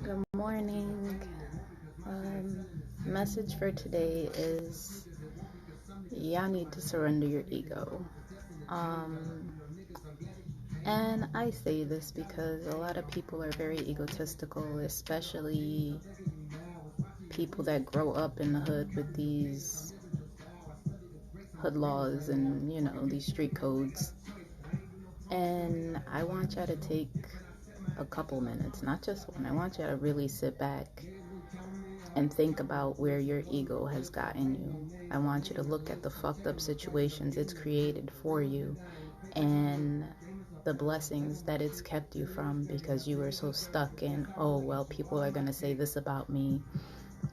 Good morning. Message for today is y'all need to surrender your ego. Um, and I say this because a lot of people are very egotistical, especially people that grow up in the hood with these hood laws and, these street codes. And I want y'all to take a couple minutes, not just one. I want y'all to really sit back and think about where your ego has gotten you. I want you to look at the fucked up situations it's created for you and the blessings that it's kept you from because you were so stuck in, oh, well, people are going to say this about me,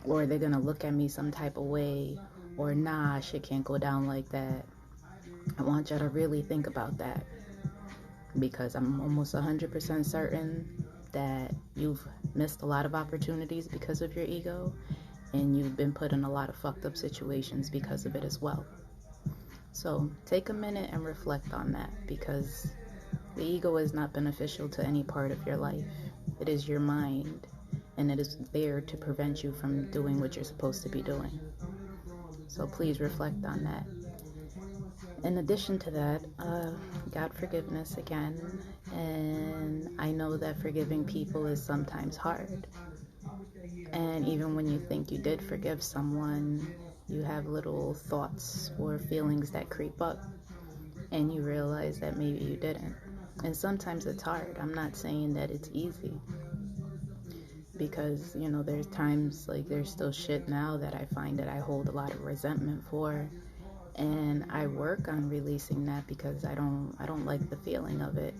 or they're going to look at me some type of way, or nah, shit can't go down like that. I want you to really think about that because I'm almost 100% certain that you've missed a lot of opportunities because of your ego, and you've been put in a lot of fucked up situations because of it as well. So take a minute and reflect on that, because the ego is not beneficial to any part of your life. It is your mind, and it is there to prevent you from doing what you're supposed to be doing. So please reflect on that. In addition to that, God forgiveness again. And I know that forgiving people is sometimes hard. And even when you think you did forgive someone, you have little thoughts or feelings that creep up, and you realize that maybe you didn't. And sometimes it's hard. I'm not saying that it's easy, because, there's times, like, there's still shit now that I find that I hold a lot of resentment for. And I work on releasing that because I don't like the feeling of it.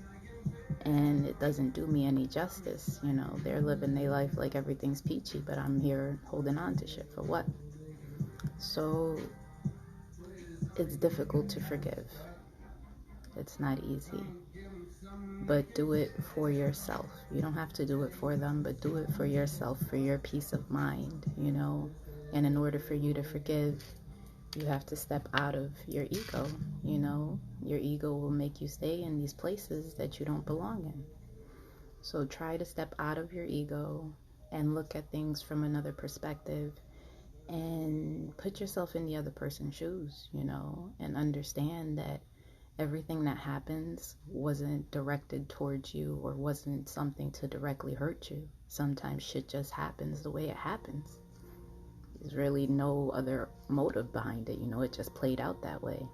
And it doesn't do me any justice. They're living their life like everything's peachy, but I'm here holding on to shit for what? So it's difficult to forgive. It's not easy. But do it for yourself. You don't have to do it for them, but do it for yourself, for your peace of mind, And in order for you to forgive, you have to step out of your ego. Your ego will make you stay in these places that you don't belong in. So try to step out of your ego and look at things from another perspective, and put yourself in the other person's shoes, and understand that everything that happens wasn't directed towards you, or wasn't something to directly hurt you. Sometimes shit just happens the way it happens. There's really no other motive behind it, it just played out that way.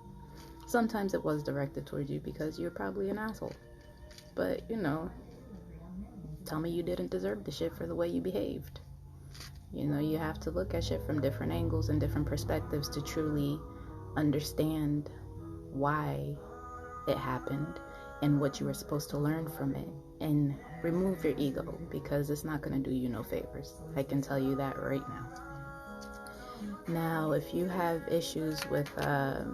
Sometimes it was directed towards you because you're probably an asshole. But, tell me you didn't deserve the shit for the way you behaved. You have to look at shit from different angles and different perspectives to truly understand why it happened and what you were supposed to learn from it. And remove your ego, because it's not going to do you no favors. I can tell you that right now. Now, if you have issues with, I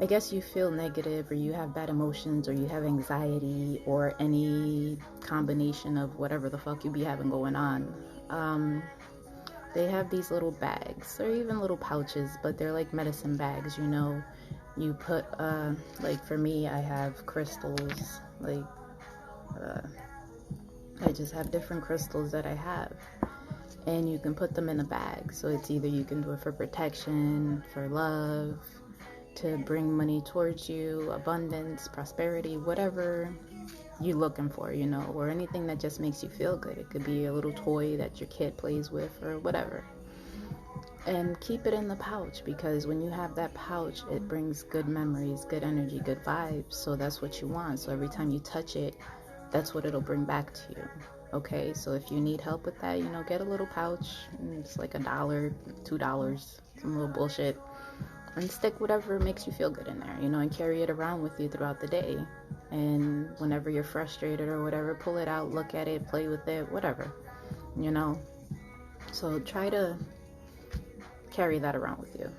guess you feel negative, or you have bad emotions, or you have anxiety, or any combination of whatever the fuck you be having going on, they have these little bags, or even little pouches, but they're like medicine bags, You put, like for me, I have crystals, like, I just have different crystals that I have. And you can put them in a bag. So it's either you can do it for protection, for love, to bring money towards you, abundance, prosperity, whatever you're looking for, or anything that just makes you feel good. It could be a little toy that your kid plays with, or whatever. And keep it in the pouch, because when you have that pouch, it brings good memories, good energy, good vibes. So that's what you want. So every time you touch it, that's what it'll bring back to you. Okay, so if you need help with that, get a little pouch. It's like $1, $2, some little bullshit. And stick whatever makes you feel good in there, and carry it around with you throughout the day. And whenever you're frustrated or whatever, pull it out, look at it, play with it, whatever, So try to carry that around with you.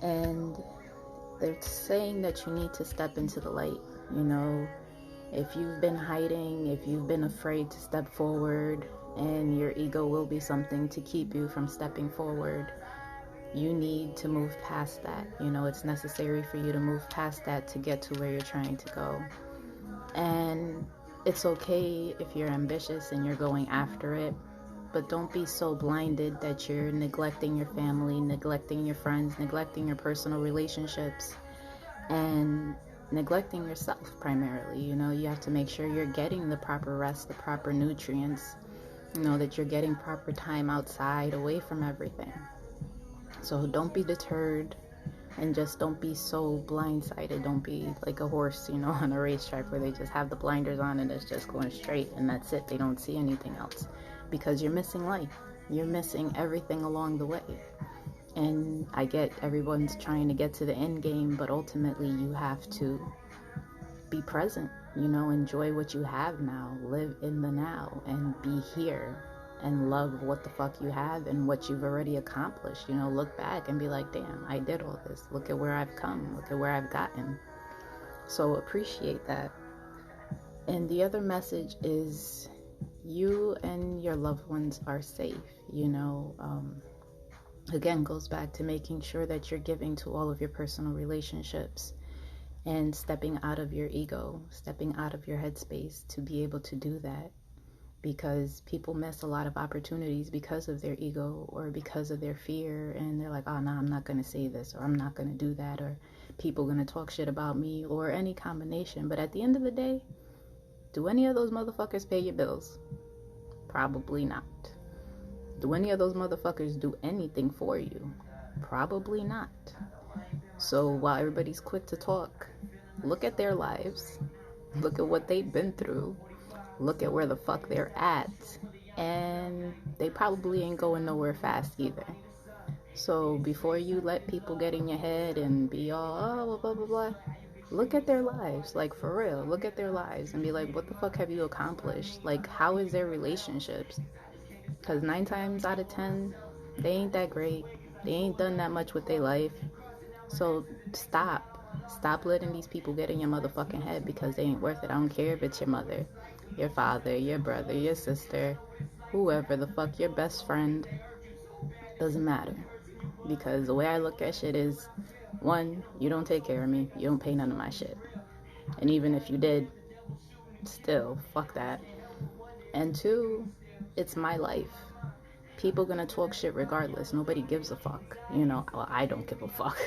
And they're saying that you need to step into the light, If you've been hiding, if you've been afraid to step forward, and your ego will be something to keep you from stepping forward, you need to move past that. It's necessary for you to move past that to get to where you're trying to go. And it's okay if you're ambitious and you're going after it, but don't be so blinded that you're neglecting your family, neglecting your friends, neglecting your personal relationships, and neglecting yourself primarily. You know, you have to make sure you're getting the proper rest, the proper nutrients, you know, that you're getting proper time outside, away from everything. So don't be deterred, and just don't be so blindsided. Don't be like a horse, you know, on a racetrack where they just have the blinders on and it's just going straight and that's it. They don't see anything else, because you're missing life. You're missing everything along the way. And I get everyone's trying to get to the end game, but ultimately you have to be present, you know, enjoy what you have now, live in the now, and be here and love what the fuck you have and what you've already accomplished. You know, look back and be like, damn, I did all this. Look at where I've come. Look at where I've gotten. So appreciate that. And the other message is you and your loved ones are safe. You know, again, goes back to making sure that you're giving to all of your personal relationships and stepping out of your ego, stepping out of your headspace to be able to do that. Because people miss a lot of opportunities because of their ego or because of their fear, and they're like, oh no, I'm not going to say this, or I'm not going to do that, or people going to talk shit about me, or any combination. But at the end of the day, do any of those motherfuckers pay your bills? Probably not. Do any of those motherfuckers do anything for you? Probably not. So while everybody's quick to talk, look at their lives, look at what they've been through, look at where the fuck they're at, and they probably ain't going nowhere fast either. So before you let people get in your head and be all, oh, blah, blah, blah, look at their lives, like for real, look at their lives and be like, what the fuck have you accomplished? Like, how is their relationships? Because 9 times out of 10, they ain't that great. They ain't done that much with their life. So stop letting these people get in your motherfucking head, because they ain't worth it. I don't care if it's your mother, your father, your brother, your sister, whoever the fuck, your best friend. Doesn't matter. Because the way I look at shit is, 1, you don't take care of me, you don't pay none of my shit, and even if you did, still fuck that. And 2, it's my life. People gonna talk shit regardless. Nobody gives a fuck, you know. Well, I don't give a fuck.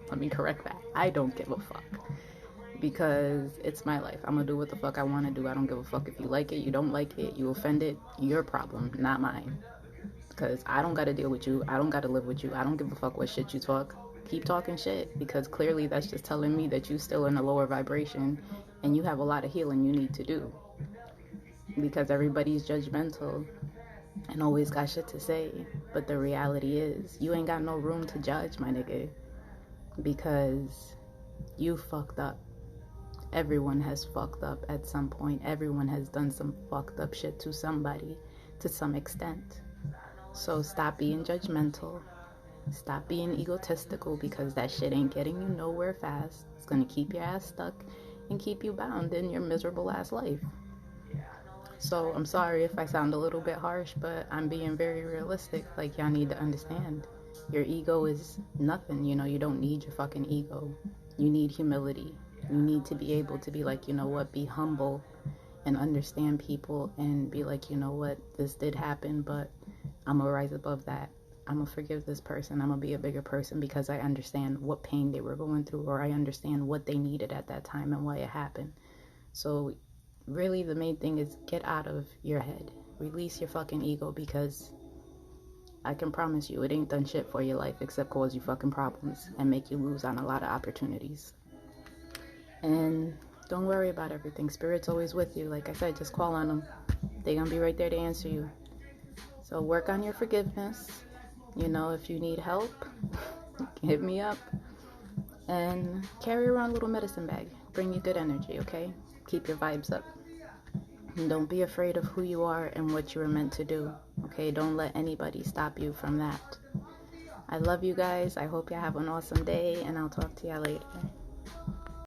Let me correct that. I don't give a fuck, because it's my life. I'm gonna do what the fuck I want to do. I don't give a fuck if you like it, you don't like it, you offended, your problem, not mine. Because I don't gotta deal with you, I don't gotta live with you. I don't give a fuck what shit you talk. Keep talking shit, because clearly that's just telling me that you still in a lower vibration and you have a lot of healing you need to do. Because everybody's judgmental and always got shit to say, but the reality is you ain't got no room to judge, my nigga, because you fucked up. Everyone has fucked up at some point. Everyone has done some fucked up shit to somebody to some extent. So stop being judgmental, stop being egotistical, because that shit ain't getting you nowhere fast. It's gonna keep your ass stuck and keep you bound in your miserable ass life. So I'm sorry if I sound a little bit harsh, but I'm being very realistic. Like, y'all need to understand, your ego is nothing. You know, you don't need your fucking ego. You need humility. You need to be able to be like, you know what, be humble and understand people and be like, you know what, this did happen, but I'm gonna rise above that. I'm gonna forgive this person. I'm gonna be a bigger person because I understand what pain they were going through, or I understand what they needed at that time and why it happened. So really the main thing is get out of your head. Release your fucking ego, because I can promise you it ain't done shit for your life except cause you fucking problems and make you lose on a lot of opportunities. And don't worry about everything. Spirit's always with you. Like I said, just call on them. They're gonna be right there to answer you. So work on your forgiveness. You know, if you need help, hit me up. And carry around a little medicine bag. Bring you good energy, okay? Keep your vibes up. And don't be afraid of who you are and what you are meant to do, okay? Don't let anybody stop you from that. I love you guys. I hope you have an awesome day, and I'll talk to y'all later.